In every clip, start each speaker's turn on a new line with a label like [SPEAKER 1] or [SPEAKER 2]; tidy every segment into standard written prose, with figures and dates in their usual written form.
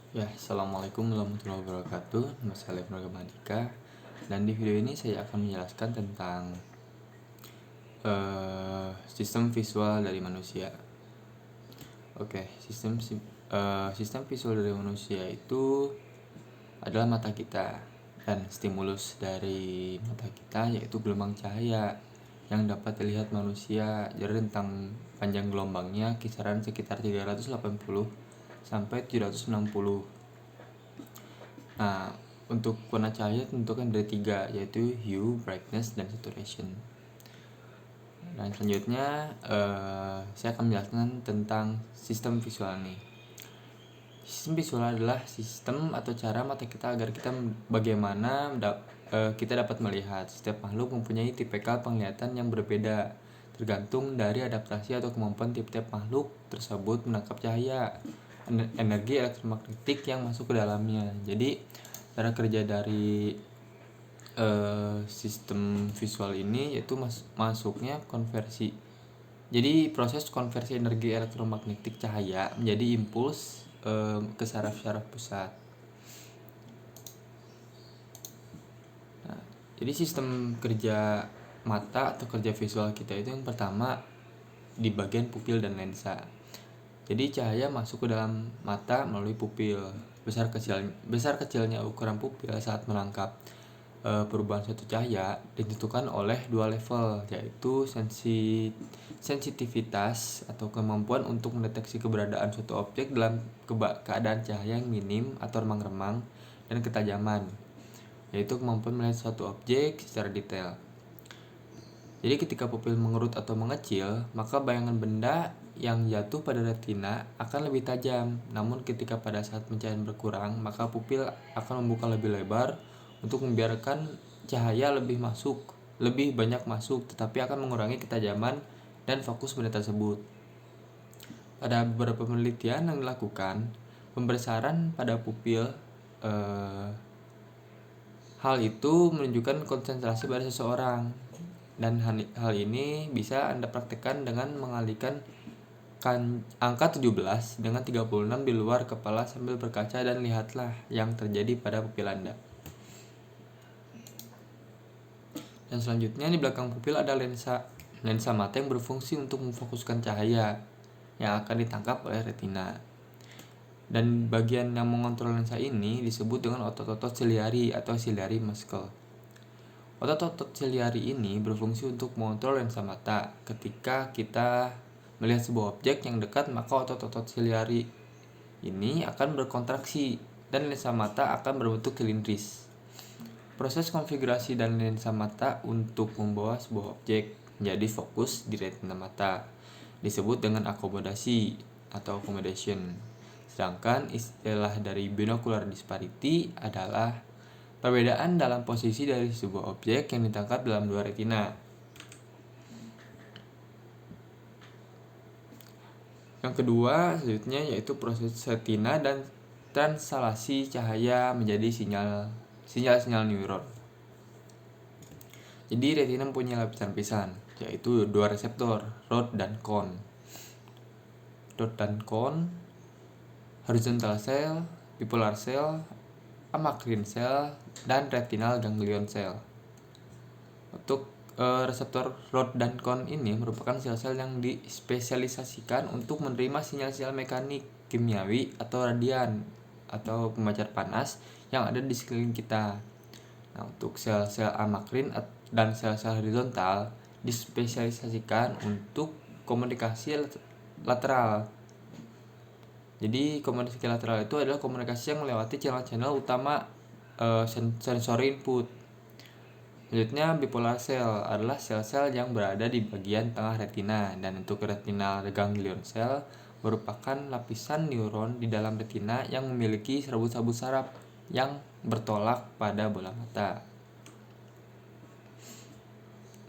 [SPEAKER 1] Ya, Assalamualaikum warahmatullahi wabarakatuh. Nama saya Levno Gamadika. Dan di video ini saya akan menjelaskan tentang sistem visual dari manusia. Oke, sistem visual dari manusia itu adalah mata kita, dan stimulus dari mata kita yaitu gelombang cahaya yang dapat dilihat manusia. Jadi rentang panjang gelombangnya kisaran sekitar 380 sampai 760. Nah, untuk warna cahaya tentukan dari 3, yaitu hue, brightness, dan saturation. Dan selanjutnya saya akan menjelaskan tentang sistem visual nih. Sistem visual adalah sistem atau cara mata kita agar bagaimana kita dapat melihat. Setiap makhluk mempunyai tipikal penglihatan yang berbeda, tergantung dari adaptasi atau kemampuan tiap-tiap makhluk tersebut menangkap cahaya, energi elektromagnetik yang masuk ke dalamnya. Jadi cara kerja dari sistem visual ini yaitu masuknya konversi. Jadi proses konversi energi elektromagnetik cahaya menjadi impuls ke saraf-saraf pusat. Nah, jadi sistem kerja mata atau kerja visual kita itu yang pertama di bagian pupil dan lensa. Jadi cahaya masuk ke dalam mata melalui pupil. Besar kecilnya ukuran pupil saat menangkap perubahan suatu cahaya ditentukan oleh dua level, yaitu sensitivitas atau kemampuan untuk mendeteksi keberadaan suatu objek dalam keadaan cahaya yang minim atau remang-remang, dan ketajaman, yaitu kemampuan melihat suatu objek secara detail. Jadi ketika pupil mengerut atau mengecil, maka bayangan benda yang jatuh pada retina akan lebih tajam. Namun ketika pada saat pencahayaan berkurang, maka pupil akan membuka lebih lebar untuk membiarkan cahaya lebih banyak masuk, tetapi akan mengurangi ketajaman dan fokus benda tersebut. Pada beberapa penelitian yang dilakukan, pembesaran pada pupil hal itu menunjukkan konsentrasi pada seseorang, dan hal ini bisa Anda praktekkan dengan mengalihkan angka 17 dengan 36 di luar kepala sambil berkaca, dan lihatlah yang terjadi pada pupil Anda. Dan selanjutnya di belakang pupil ada lensa mata yang berfungsi untuk memfokuskan cahaya yang akan ditangkap oleh retina. Dan bagian yang mengontrol lensa ini disebut dengan otot-otot ciliari atau ciliary muscle. Otot-otot ciliari ini berfungsi untuk mengontrol lensa mata. Ketika kita melihat sebuah objek yang dekat, maka otot-otot ciliari ini akan berkontraksi dan lensa mata akan berbentuk silindris. Proses konfigurasi dan lensa mata untuk membawa sebuah objek menjadi fokus di retina mata disebut dengan akomodasi atau accommodation. Sedangkan istilah dari binocular disparity adalah perbedaan dalam posisi dari sebuah objek yang ditangkap dalam dua retina. Yang kedua selanjutnya yaitu proses retina dan translasi cahaya menjadi sinyal neuron. Jadi retina mempunyai lapisan-lapisan, yaitu dua reseptor, rod dan cone. Rod dan cone, horizontal cell, bipolar cell, amacrine cell, dan retinal ganglion cell. Untuk reseptor rod dan cone ini merupakan sel-sel yang dispesialisasikan untuk menerima sinyal-sinyal mekanik, kimiawi, atau radian atau pemancar panas yang ada di sekeliling kita. Nah, untuk sel-sel amakrine dan sel-sel horizontal dispesialisasikan untuk komunikasi lateral. Jadi komunikasi lateral itu adalah komunikasi yang melewati channel-channel utama sensori input. Selanjutnya bipolar cell adalah sel-sel yang berada di bagian tengah retina, dan untuk retinal ganglion cell merupakan lapisan neuron di dalam retina yang memiliki serabut-serabut saraf yang bertolak pada bola mata.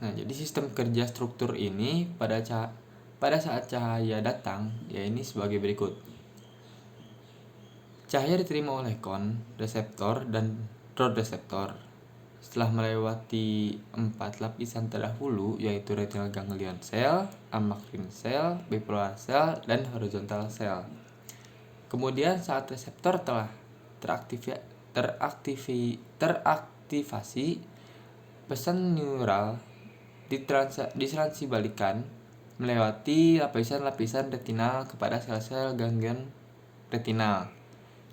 [SPEAKER 1] Nah, jadi sistem kerja struktur ini pada saat cahaya datang, ya ini sebagai berikut. Cahaya diterima oleh cone reseptor dan rod reseptor. Setelah melewati 4 lapisan terdahulu, yaitu retinal ganglion cell, amacrine cell, bipolar cell, dan horizontal cell. Kemudian saat reseptor telah teraktivasi, pesan neural ditransibalkan melewati lapisan-lapisan retinal kepada sel-sel ganglion retinal,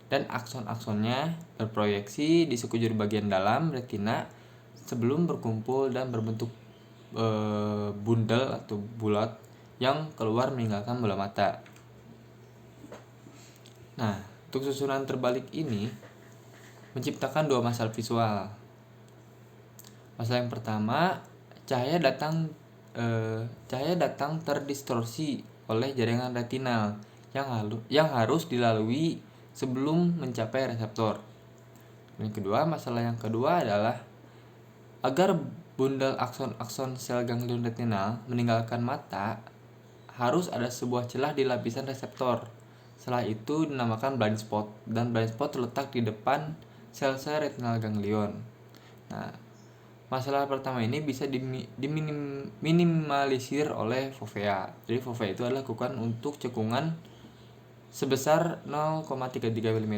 [SPEAKER 1] dan akson-aksonnya berproyeksi di sekujur bagian dalam retina sebelum berkumpul dan berbentuk bundel atau bulat yang keluar meninggalkan bola mata. Nah, untuk susunan terbalik ini menciptakan dua masalah visual. Masalah yang pertama, cahaya datang terdistorsi oleh jaringan retinal yang harus dilalui sebelum mencapai reseptor. Masalah yang kedua adalah agar bundel akson-akson sel ganglion retinal meninggalkan mata, harus ada sebuah celah di lapisan reseptor. Celah itu dinamakan blind spot, dan blind spot terletak di depan sel-sel retinal ganglion. Nah, masalah pertama ini bisa diminimalisir oleh fovea. Jadi fovea itu adalah lakukan untuk cekungan sebesar 0,33 mm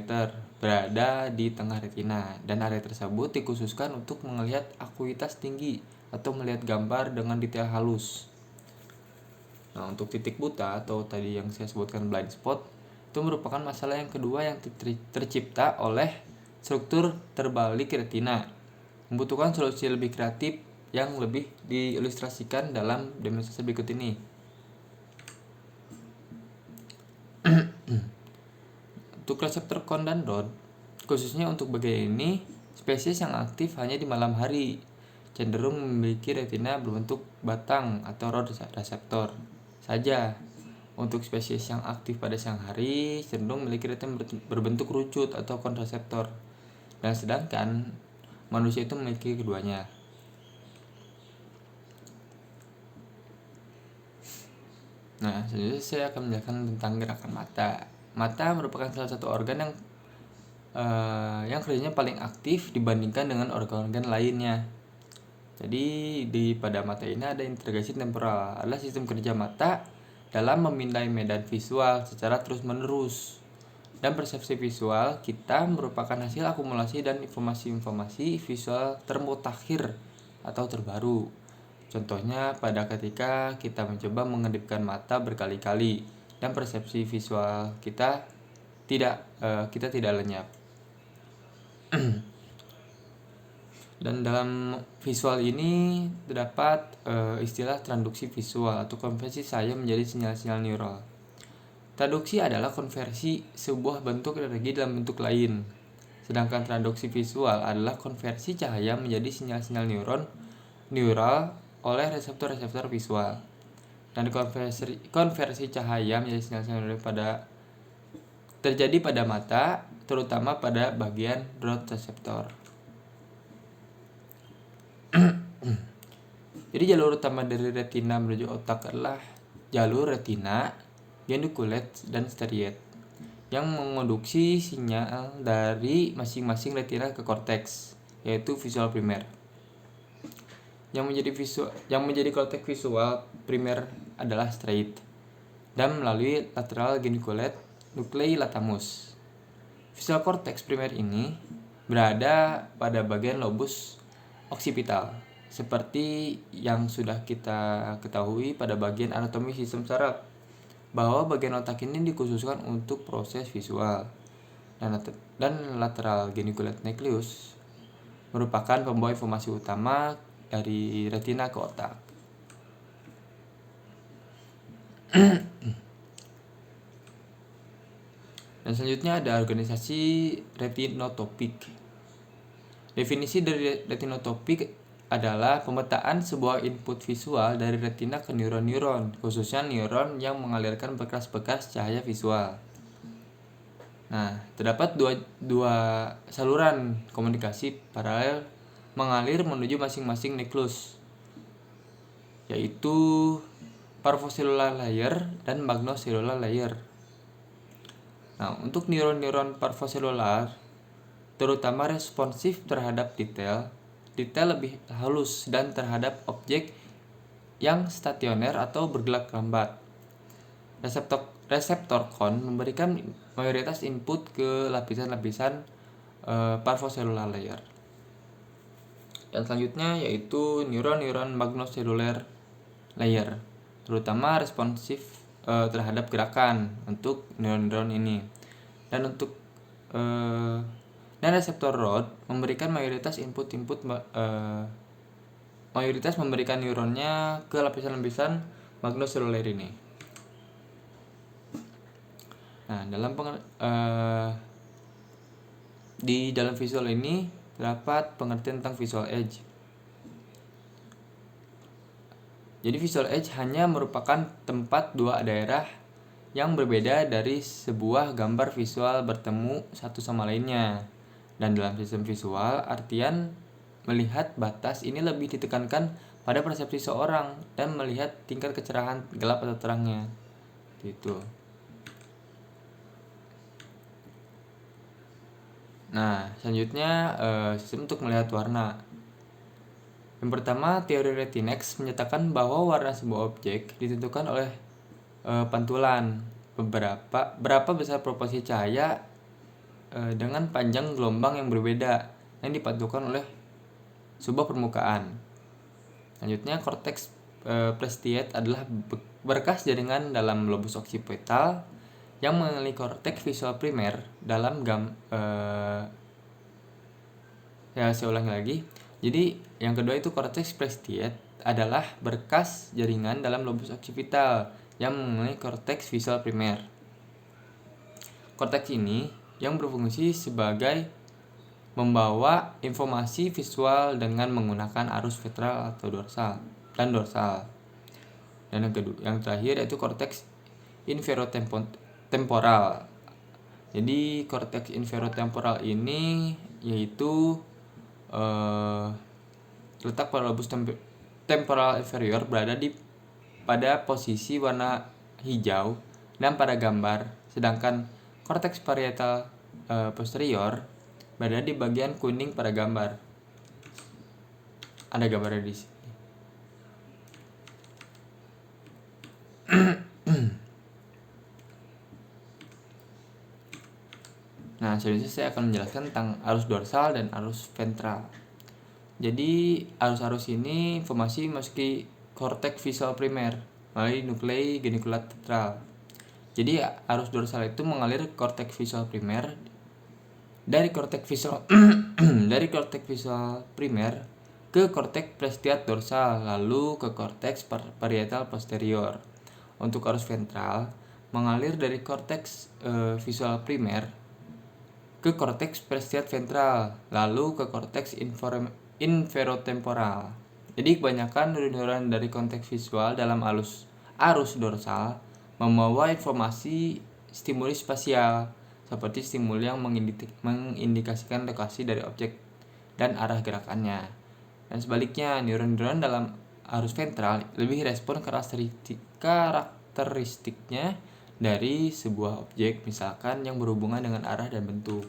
[SPEAKER 1] berada di tengah retina, dan area tersebut dikhususkan untuk melihat akuitas tinggi atau melihat gambar dengan detail halus. Nah, untuk titik buta atau tadi yang saya sebutkan blind spot itu merupakan masalah yang kedua yang tercipta oleh struktur terbalik retina. Membutuhkan solusi lebih kreatif yang lebih diilustrasikan dalam demonstrasi berikut ini. Untuk reseptor kon dan rod, khususnya untuk bagian ini, spesies yang aktif hanya di malam hari, cenderung memiliki retina berbentuk batang atau rod reseptor saja. Untuk spesies yang aktif pada siang hari cenderung memiliki retina berbentuk rucut atau kon reseptor, dan sedangkan manusia itu memiliki keduanya. Nah, selanjutnya saya akan menjelaskan tentang gerakan mata. Mata merupakan salah satu organ yang kerjanya paling aktif dibandingkan dengan organ-organ lainnya. Jadi pada mata ini ada integrasi temporal, adalah sistem kerja mata dalam memindai medan visual secara terus-menerus. Dan persepsi visual kita merupakan hasil akumulasi dan informasi visual termutakhir atau terbaru. Contohnya pada ketika kita mencoba mengedipkan mata berkali-kali dan persepsi visual kita tidak lenyap. Dan dalam visual ini terdapat istilah transduksi visual atau konversi cahaya menjadi sinyal-sinyal neural. Traduksi adalah konversi sebuah bentuk energi dalam bentuk lain. Sedangkan transduksi visual adalah konversi cahaya menjadi sinyal-sinyal neural oleh reseptor-reseptor visual. Dan konversi cahaya menjadi sinyal-sinyal neural terjadi pada mata, terutama pada bagian rod reseptor. Jadi jalur utama dari retina menuju otak adalah jalur retina, geniculate, dan striate yang mengonduksi sinyal dari masing-masing retina ke korteks, yaitu visual primer. Yang menjadi korteks visual primer adalah striate, dan melalui lateral geniculate nuclei latamus. Visual cortex primer ini berada pada bagian lobus occipital, seperti yang sudah kita ketahui pada bagian anatomi sistem saraf, bahwa bagian otak ini dikhususkan untuk proses visual. Dan lateral geniculate nucleus merupakan pembawa informasi utama dari retina ke otak. Dan selanjutnya ada organisasi retinotopik. Definisi dari retinotopik adalah pemetaan sebuah input visual dari retina ke neuron-neuron, khususnya neuron yang mengalirkan bekas-bekas cahaya visual. Nah, terdapat dua saluran komunikasi paralel mengalir menuju masing-masing nukleus, yaitu parvocellular layer dan magnocellular layer. Nah, untuk neuron-neuron parvocellular terutama responsif terhadap detail lebih halus dan terhadap objek yang stasioner atau bergerak lambat. Reseptor kon memberikan mayoritas input ke lapisan-lapisan parvocellular layer. Dan selanjutnya yaitu neuron-neuron magnocellular layer, terutama responsif terhadap gerakan untuk neuron-neuron ini. Dan untuk dan reseptor rod memberikan mayoritas mayoritas memberikan neuronnya ke lapisan-lapisan magnocellular ini. Nah, di dalam visual ini terdapat pengertian tentang visual edge. Jadi visual edge hanya merupakan tempat dua daerah yang berbeda dari sebuah gambar visual bertemu satu sama lainnya. Dan dalam sistem visual, artian melihat batas ini lebih ditekankan pada persepsi seorang dan melihat tingkat kecerahan gelap atau terangnya. Gitu. Nah, selanjutnya sistem untuk melihat warna. Yang pertama, teori Retinex menyatakan bahwa warna sebuah objek ditentukan oleh pantulan berapa besar proporsi cahaya dengan panjang gelombang yang berbeda yang dipantulkan oleh sebuah permukaan. Selanjutnya, korteks plestiate adalah berkas jaringan dalam lobus occipital yang mengelilingi korteks visual primer dalam saya ulangi lagi. Jadi yang kedua itu korteks plestiate adalah berkas jaringan dalam lobus occipital yang mengelilingi korteks visual primer. Korteks ini yang berfungsi sebagai membawa informasi visual dengan menggunakan arus ventral atau dorsal. Dan yang terakhir yaitu korteks inferotemporal. Jadi korteks inferotemporal ini yaitu letak pada lobus temporal inferior berada pada posisi warna hijau dan pada gambar, sedangkan korteks parietal posterior berada di bagian kuning pada gambar. Ada gambarnya di sini. Nah, selanjutnya saya akan menjelaskan tentang arus dorsal dan arus ventral. Jadi, arus-arus ini informasi masuki korteks visual primer melalui nuklei genikulat ventral. Jadi, arus dorsal itu mengalir korteks visual primer dari korteks visual primer ke korteks plestiate dorsal, lalu ke korteks parietal posterior. Untuk arus ventral mengalir dari korteks visual primer ke korteks plestiate ventral, lalu ke korteks inferotemporal. Jadi kebanyakan neuron dari konteks visual dalam arus dorsal membawa informasi stimuli spasial seperti stimuli yang mengindikasikan lokasi dari objek dan arah gerakannya. Dan sebaliknya, neuron-neuron dalam arus ventral lebih respon karakteristiknya dari sebuah objek, misalkan yang berhubungan dengan arah dan bentuk.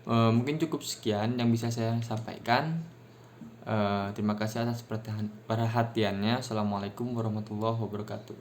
[SPEAKER 1] Mungkin cukup sekian yang bisa saya sampaikan. Terima kasih atas perhatiannya. Assalamualaikum warahmatullahi wabarakatuh.